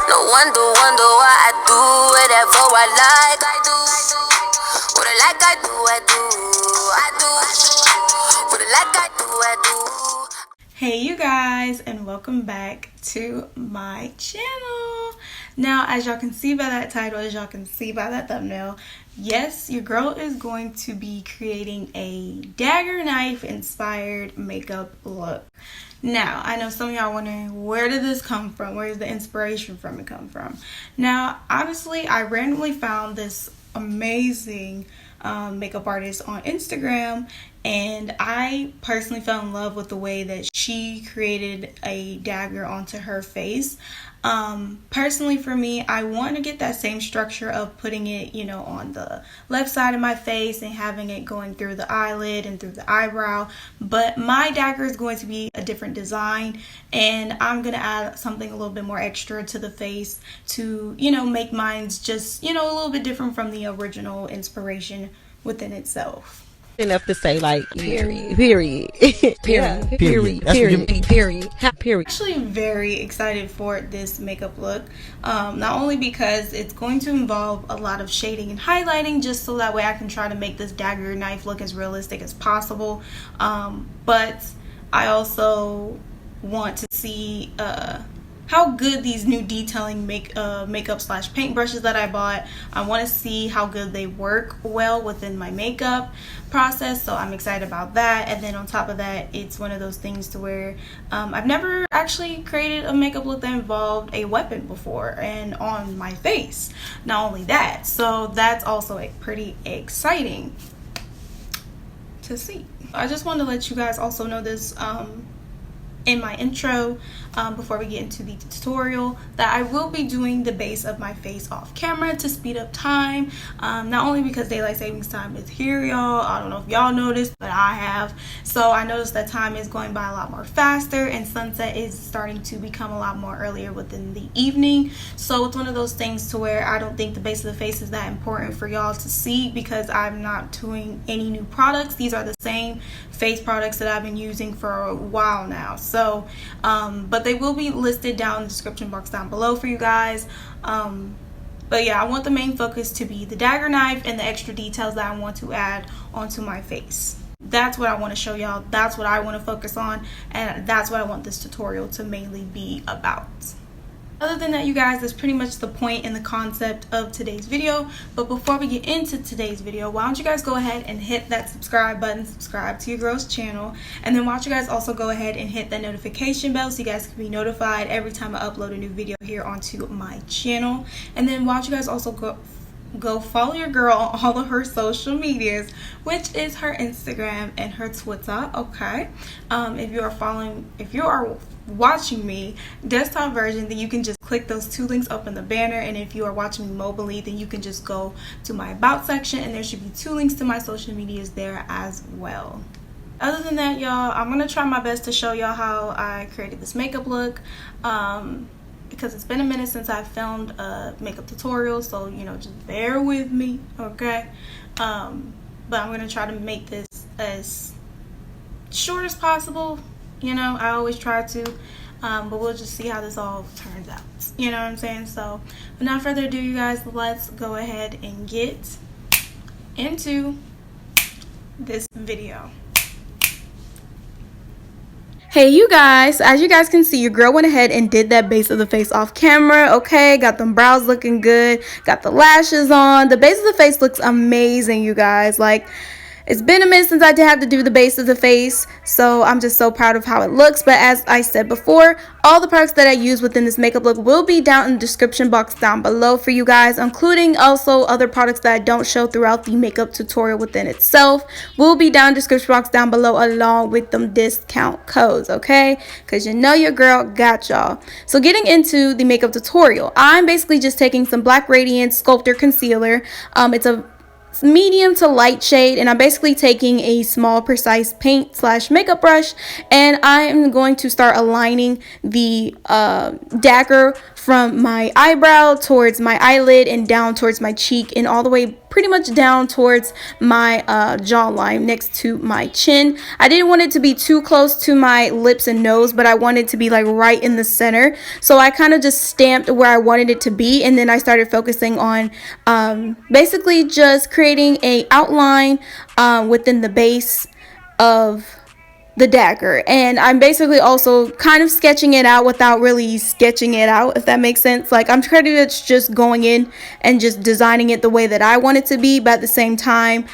No wonder why I do whatever I like. I do what I like. I do. What I like. I do. Hey you guys, and welcome back to my channel. Now, as y'all can see by that title, as y'all can see by that thumbnail, yes, your girl is going to be creating a dagger knife inspired makeup look. Now, I know some of y'all wondering, where did this come from? Where does the inspiration from it come from? Now, honestly, I randomly found this amazing makeup artist on Instagram, and I personally fell in love with the way that she created a dagger onto her face. Personally for me, I want to get that same structure of putting it, on the left side of my face and having it going through the eyelid and through the eyebrow, but my dagger is going to be a different design, and I'm going to add something a little bit more extra to the face to, make mine just, a little bit different from the original inspiration within itself. Enough to say, like, period. Actually very excited for this makeup look, not only because it's going to involve a lot of shading and highlighting, just so that way I can try to make this dagger knife look as realistic as possible, but I also want to see how good these new detailing makeup slash paint brushes that I bought. I want to see how good they work well within my makeup process, so I'm excited about that. And then on top of that, it's one of those things to where I've never actually created a makeup look that involved a weapon before and on my face. Not only that, so that's also pretty exciting to see. I just wanted to let you guys also know this in my intro, before we get into the tutorial, that I will be doing the base of my face off camera to speed up time, not only because daylight savings time is here, y'all. I don't know if y'all noticed, but I have. So I noticed that time is going by a lot more faster, and sunset is starting to become a lot more earlier within the evening. So it's one of those things to where I don't think the base of the face is that important for y'all to see, because I'm not doing any new products. These are the same face products that I've been using for a while now. So but they will be listed down in the description box down below for you guys. But yeah, I want the main focus to be the dagger knife and the extra details that I want to add onto my face. That's what I want to show y'all. That's what I want to focus on, and that's what I want this tutorial to mainly be about. Other than that, you guys, that's pretty much the point and the concept of today's video. But before we get into today's video, why don't you guys go ahead and hit that subscribe button, subscribe to your girl's channel, and then why don't you guys also go ahead and hit that notification bell so you guys can be notified every time I upload a new video here onto my channel. And then why don't you guys also go follow your girl on all of her social medias, which is her Instagram and her Twitter. Okay, if you are watching me desktop version, then you can just click those two links up in the banner, and if you are watching me mobily, then you can just go to my about section, and there should be two links to my social medias there as well. Other than that, y'all, I'm gonna try my best to show y'all how I created this makeup look, because it's been a minute since I filmed a makeup tutorial, so just bear with me, okay? But I'm gonna try to make this as short as possible. I always try to, but we'll just see how this all turns out. You know what I'm saying? So without further ado, you guys, let's go ahead and get into this video. Hey you guys, as you guys can see, your girl went ahead and did that base of the face off camera. Okay, got them brows looking good, got the lashes on. The base of the face looks amazing, you guys. Like, it's been a minute since I did have to do the base of the face, so I'm just so proud of how it looks. But as I said before, all the products that I use within this makeup look will be down in the description box down below for you guys, including also other products that I don't show throughout the makeup tutorial within itself. Will be down in the description box down below, along with them discount codes, okay? Because your girl got y'all. So getting into the makeup tutorial, I'm basically just taking some Black Radiance Sculptor Concealer. It's a medium to light shade, and I'm basically taking a small precise paint slash makeup brush, and I am going to start aligning the dagger from my eyebrow towards my eyelid and down towards my cheek and all the way pretty much down towards my jawline next to my chin. I didn't want it to be too close to my lips and nose, but I wanted it to be like right in the center. So I kind of just stamped where I wanted it to be, and then I started focusing on basically just creating a outline within the base of the dagger. And I'm basically also kind of sketching it out without really sketching it out, if that makes sense. Like, I'm pretty much just going in and just designing it the way that I want it to be, but at the same time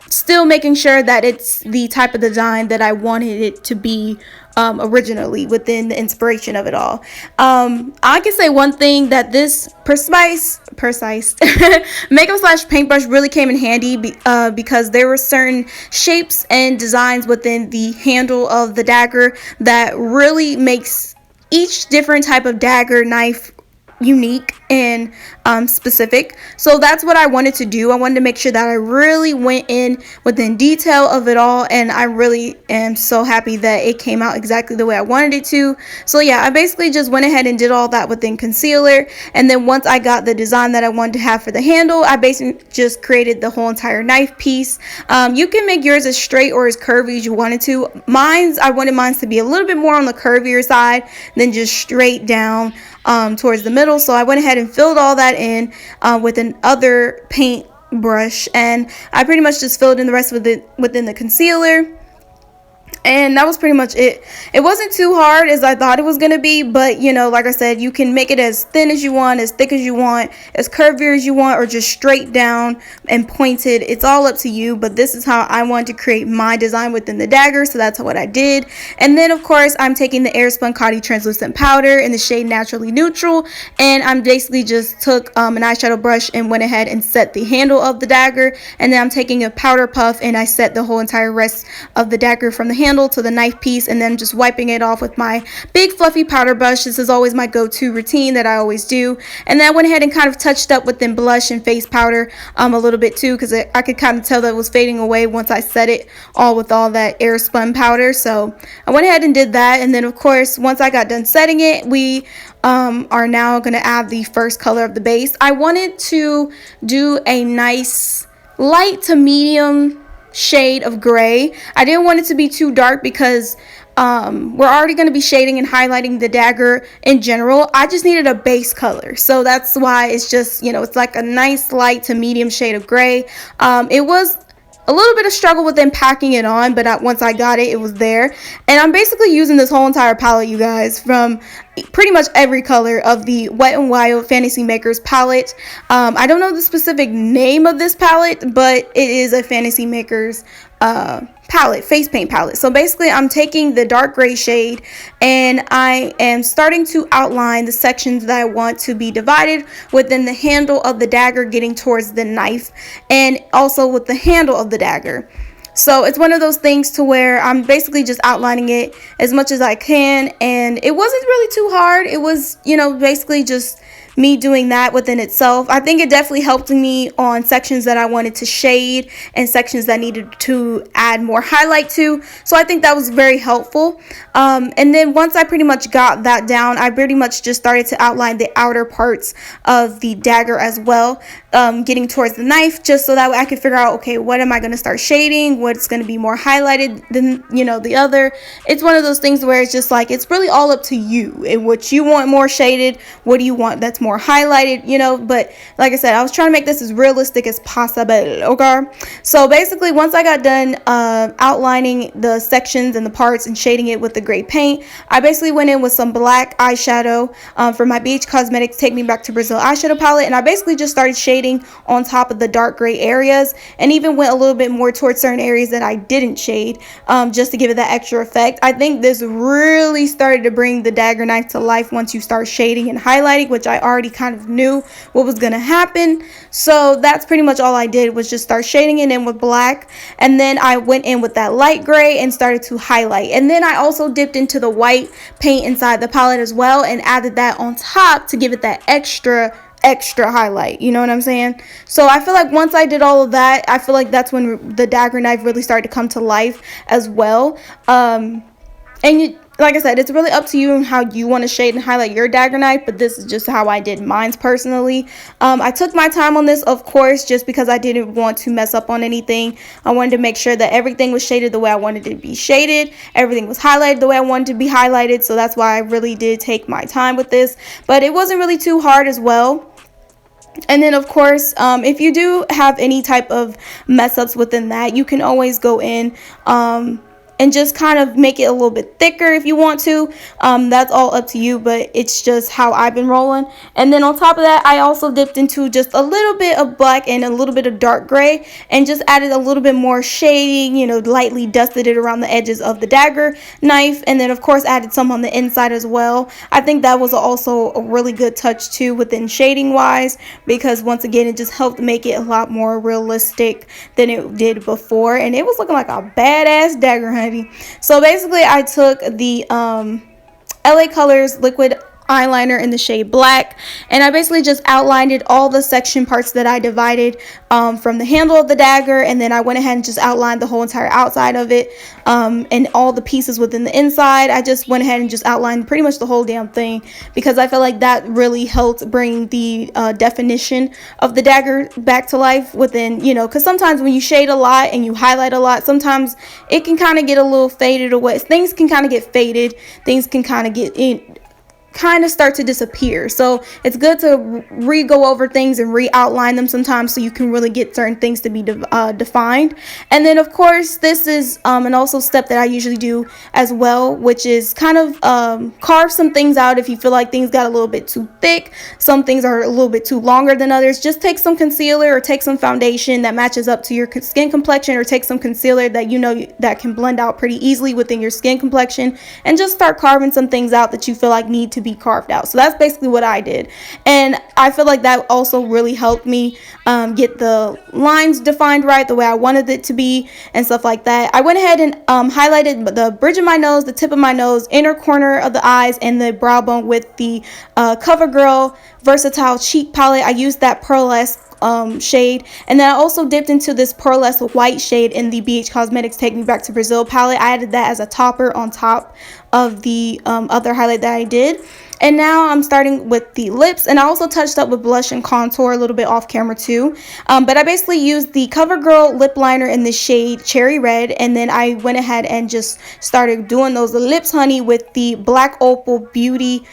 still making sure that it's the type of design that I wanted it to be originally within the inspiration of it all. I can say one thing, that this precise makeup slash paintbrush really came in handy because there were certain shapes and designs within the handle of the dagger that really makes each different type of dagger knife unique and specific. So that's what I wanted to do. I wanted to make sure that I really went in within detail of it all, and I really am so happy that it came out exactly the way I wanted it to. So yeah, I basically just went ahead and did all that within concealer, and then once I got the design that I wanted to have for the handle, I basically just created the whole entire knife piece. You can make yours as straight or as curvy as you wanted to. I wanted mine to be a little bit more on the curvier side than just straight down towards the middle. So I went ahead and filled all that in with another paint brush, and I pretty much just filled in the rest of it within the concealer. And that was pretty much it. It wasn't too hard as I thought it was going to be, but you know, like I said, you can make it as thin as you want, as thick as you want, as curvier as you want, or just straight down and pointed. It's all up to you, but this is how I wanted to create my design within the dagger, so that's what I did. And then of course, I'm taking the Airspun Caudy translucent powder in the shade Naturally Neutral, and I'm basically just took an eyeshadow brush and went ahead and set the handle of the dagger, and then I'm taking a powder puff and I set the whole entire rest of the dagger from the handle to the knife piece, and then just wiping it off with my big fluffy powder brush. This is always my go-to routine that I always do. And then I went ahead and kind of touched up within blush and face powder a little bit too, because I could kind of tell that it was fading away once I set it all with all that Airspun powder. So I went ahead and did that, and then of course once I got done setting it, we are now going to add the first color of the base. I wanted to do a nice light to medium shade of gray. I didn't want it to be too dark because we're already going to be shading and highlighting the dagger in general. I just needed a base color, so that's why it's just, you know, it's like a nice light to medium shade of gray. It was a little bit of struggle with them packing it on, but once I got it, it was there. And I'm basically using this whole entire palette, you guys, from pretty much every color of the Wet n Wild Fantasy Makers palette. I don't know the specific name of this palette, but it is a Fantasy Makers palette, face paint palette. So basically I'm taking the dark gray shade and I am starting to outline the sections that I want to be divided within the handle of the dagger getting towards the knife, and also with the handle of the dagger. So it's one of those things to where I'm basically just outlining it as much as I can, and it wasn't really too hard. It was, you know, basically just me doing that within itself. I think it definitely helped me on sections that I wanted to shade and sections that needed to add more highlight to. So I think that was very helpful. And then once I pretty much got that down, I pretty much just started to outline the outer parts of the dagger as well, getting towards the knife, just so that way I could figure out, okay, what am I going to start shading? What's going to be more highlighted than, you know, the other? It's one of those things where it's just like, it's really all up to you and what you want more shaded. What do you want that's more highlighted, you know? But like I said, I was trying to make this as realistic as possible, okay? So basically, once I got done outlining the sections and the parts and shading it with the gray paint, I basically went in with some black eyeshadow from my Bhcosmetics Take Me Back to Brazil eyeshadow palette, and I basically just started shading on top of the dark gray areas, and even went a little bit more towards certain areas that I didn't shade, just to give it that extra effect. I think this really started to bring the dagger knife to life once you start shading and highlighting, which I already kind of knew what was going to happen. So that's pretty much all I did, was just start shading it in with black, and then I went in with that light gray and started to highlight. And then I also dipped into the white paint inside the palette as well and added that on top to give it that extra highlight, you know what I'm saying? So I feel like once I did all of that, I feel like that's when the dagger knife really started to come to life as well. like I said, it's really up to you and how you want to shade and highlight your dagger knife, but this is just how I did mine personally. I took my time on this, of course, just because I didn't want to mess up on anything. I wanted to make sure that everything was shaded the way I wanted it to be shaded. Everything was highlighted the way I wanted to be highlighted, so that's why I really did take my time with this. But it wasn't really too hard as well. And then, of course, if you do have any type of mess ups within that, you can always go in and just kind of make it a little bit thicker if you want to. That's all up to you, but it's just how I've been rolling. And then on top of that, I also dipped into just a little bit of black and a little bit of dark gray and just added a little bit more shading, you know, lightly dusted it around the edges of the dagger knife, and then of course added some on the inside as well. I think that was also a really good touch too within shading wise, because once again it just helped make it a lot more realistic than it did before, and it was looking like a badass dagger, honey. So basically I took the LA Colors liquid eyeliner in the shade black, and I basically just outlined it, all the section parts that I divided from the handle of the dagger, and then I went ahead and just outlined the whole entire outside of it, and all the pieces within the inside. I just went ahead and just outlined pretty much the whole damn thing, because I feel like that really helped bring the definition of the dagger back to life within, you know, because sometimes when you shade a lot and you highlight a lot, sometimes it can kind of get a little faded away. Things can kind of get faded, things can kind of get in, kind of start to disappear. So it's good to go over things and re-outline them sometimes, so you can really get certain things to be defined. And then of course this is an also step that I usually do as well, which is kind of carve some things out. If you feel like things got a little bit too thick, some things are a little bit too longer than others, just take some concealer or take some foundation that matches up to your skin complexion, or take some concealer that you know that can blend out pretty easily within your skin complexion, and just start carving some things out that you feel like need to be carved out. So that's basically what I did, and I feel like that also really helped me get the lines defined right the way I wanted it to be and stuff like that. I went ahead and highlighted the bridge of my nose, the tip of my nose, inner corner of the eyes, and the brow bone with the Covergirl Versatile Cheek Palette. I used that pearlesque shade, and then I also dipped into this pearlesque white shade in the Bhcosmetics Take Me Back to Brazil palette. I added that as a topper on top of the other highlight that I did. And now I'm starting with the lips, and I also touched up with blush and contour a little bit off camera too. But I basically used the Covergirl lip liner in the shade Cherry Red, and then I went ahead and just started doing those lips, honey, with the Black Opal Beauty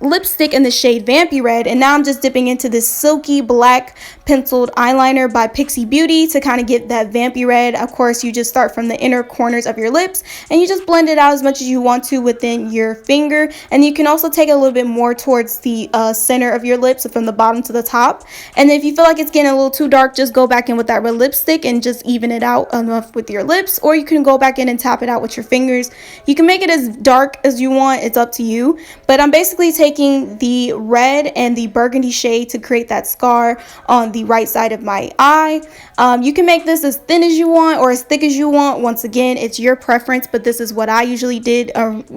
lipstick in the shade Vampy Red. And now I'm just dipping into this silky black penciled eyeliner by Pixie Beauty to kind of get that Vampy Red. Of course, you just start from the inner corners of your lips and you just blend it out as much as you want to within your finger, and you can also take it a little bit more towards the center of your lips, so from the bottom to the top. And if you feel like it's getting a little too dark, just go back in with that red lipstick and just even it out enough with your lips, or you can go back in and tap it out with your fingers. You can make it as dark as you want, it's up to you. But I'm basically taking the red and the burgundy shade to create that scar on the right side of my eye. You can make this as thin as you want or as thick as you want. Once again, it's your preference, but this is what I usually did.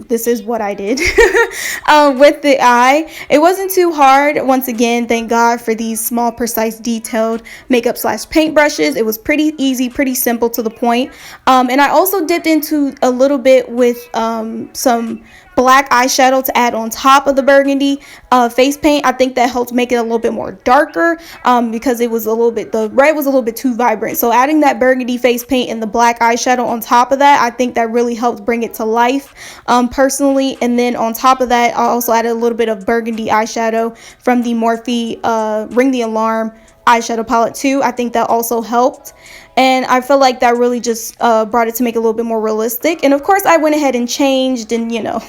This is what I did with the eye. It wasn't too hard. Once again, thank God for these small, precise, detailed makeup / paint brushes. It was pretty easy, pretty simple to the point. And I also dipped into a little bit with some black eyeshadow to add on top of the burgundy face paint. I think that helped make it a little bit more darker because it was a little bit, the red was a little bit too vibrant. So adding that burgundy face paint and the black eyeshadow on top of that, I think that really helped bring it to life personally. And then on top of that, I also added a little bit of burgundy eyeshadow from the Morphe Ring the Alarm eyeshadow palette too. I think that also helped, and I feel like that really just brought it to make it a little bit more realistic. And of course I went ahead and changed, and you know,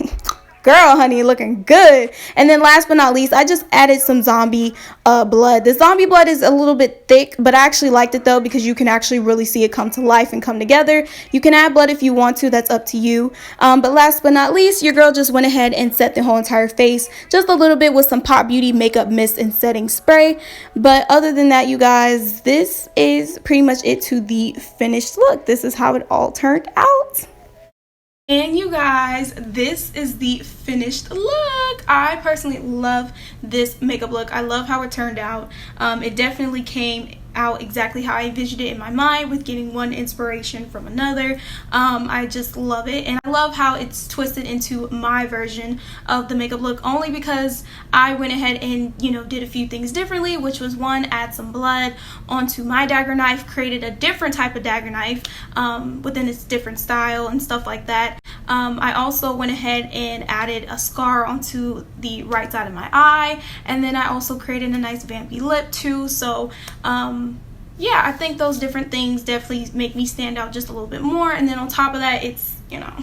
girl, honey, looking good. And then last but not least, I just added some zombie blood. The zombie blood is a little bit thick, but I actually liked it though, because you can actually really see it come to life and come together. You can add blood if you want to, that's up to you. But last but not least, your girl just went ahead and set the whole entire face just a little bit with some Pop Beauty makeup mist and setting spray. But other than that, you guys, this is pretty much it to the finished look. This is how it all turned out. And you guys, this is the finished look. I personally love this makeup look. I love how it turned out. It definitely came out exactly how I envisioned it in my mind, with getting one inspiration from another. I just love it, and I love how it's twisted into my version of the makeup look, only because I went ahead and, you know, did a few things differently, which was one, add some blood onto my dagger knife, created a different type of dagger knife within its different style and stuff like that. I also went ahead and added a scar onto the right side of my eye, and then I also created a nice vampy lip too. So yeah, I think those different things definitely make me stand out just a little bit more, and then on top of that, it's, you know,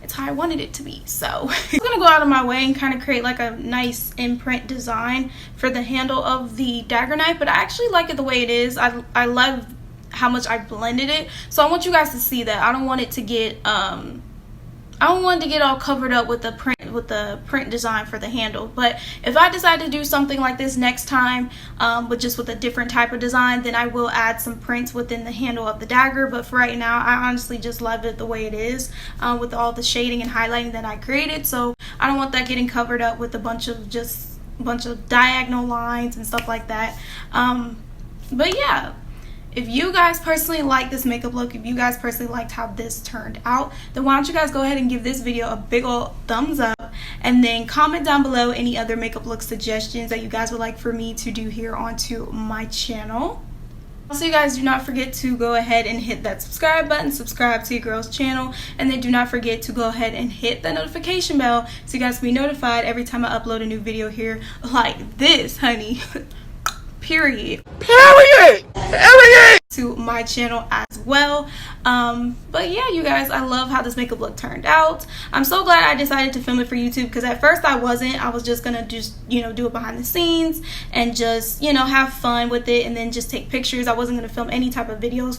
it's how I wanted it to be. So I'm gonna go out of my way and kind of create like a nice imprint design for the handle of the dagger knife, but I actually like it the way it is. I love how much I blended it, so I want you guys to see that. I don't want it to get I don't want it to get all covered up with the print design for the handle. But if I decide to do something like this next time, with a different type of design, then I will add some prints within the handle of the dagger. But for right now, I honestly just love it the way it is, with all the shading and highlighting that I created. So I don't want that getting covered up with a bunch of diagonal lines and stuff like that. But yeah, if you guys personally like this makeup look, if you guys personally liked how this turned out, then why don't you guys go ahead and give this video a big old thumbs up, and then comment down below any other makeup look suggestions that you guys would like for me to do here onto my channel. Also, you guys, do not forget to go ahead and hit that subscribe button, subscribe to your girl's channel, and then do not forget to go ahead and hit the notification bell so you guys can be notified every time I upload a new video here like this, honey. Period. To my channel as well. But yeah, you guys, I love how this makeup look turned out. I'm so glad I decided to film it for YouTube, because at first I wasn't. I was just gonna you know, do it behind the scenes and just, you know, have fun with it and then just take pictures. I wasn't gonna film any type of video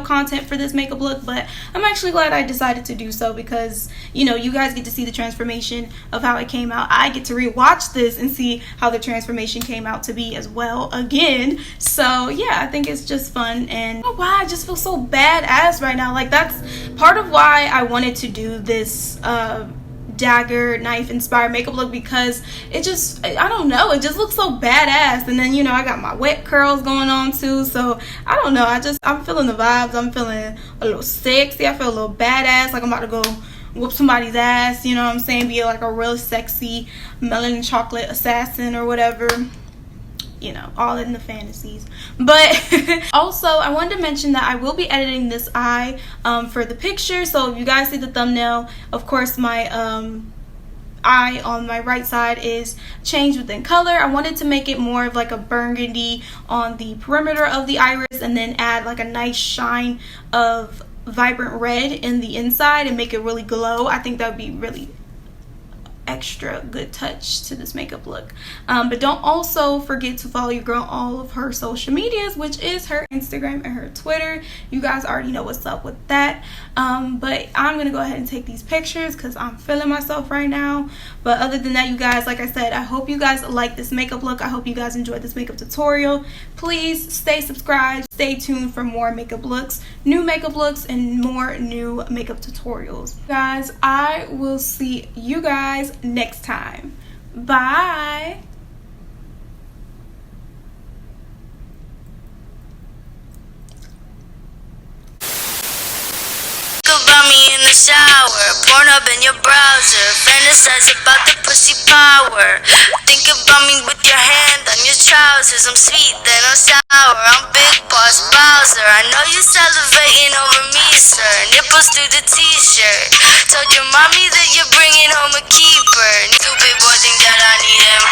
content for this makeup look, but I'm actually glad I decided to do so, because, you know, you guys get to see the transformation of how it came out. I get to rewatch this and see how the transformation came out to be as well again. So yeah, I think it's just fun, and I don't know why I just feel so badass right now. Like, that's part of why I wanted to do this dagger knife inspired makeup look, because it just, I don't know, it just looks so badass. And then, you know, I got my wet curls going on too, so I don't know, I'm feeling the vibes. I'm feeling a little sexy. I feel a little badass, like I'm about to go whoop somebody's ass, you know what I'm saying, be like a real sexy melanin chocolate assassin or whatever, you know, all in the fantasies. But also, I wanted to mention that I will be editing this eye for the picture. So if you guys see the thumbnail, of course my eye on my right side is changed within color. I wanted to make it more of like a burgundy on the perimeter of the iris, and then add like a nice shine of vibrant red in the inside and make it really glow. I think that would be really extra good touch to this makeup look. But don't also forget to follow your girl on all of her social medias, which is her Instagram and her Twitter. You guys already know what's up with that. But I'm gonna go ahead and take these pictures because I'm feeling myself right now. But other than that, you guys, like I said, I hope you guys like this makeup look. I hope you guys enjoyed this makeup tutorial. Please stay subscribed, stay tuned for more makeup looks, new makeup looks, and more new makeup tutorials. Guys, I will see you guys next time. Bye. About me in the shower, porn up in your browser, fantasize about the pussy power. Think about me with your hand on your trousers. I'm sweet, then I'm sour. I'm Big Boss Bowser. I know you salivating over me, sir. Nipples through the t-shirt. Told your mommy that you're bringing home a keeper. Stupid boy think that I need him.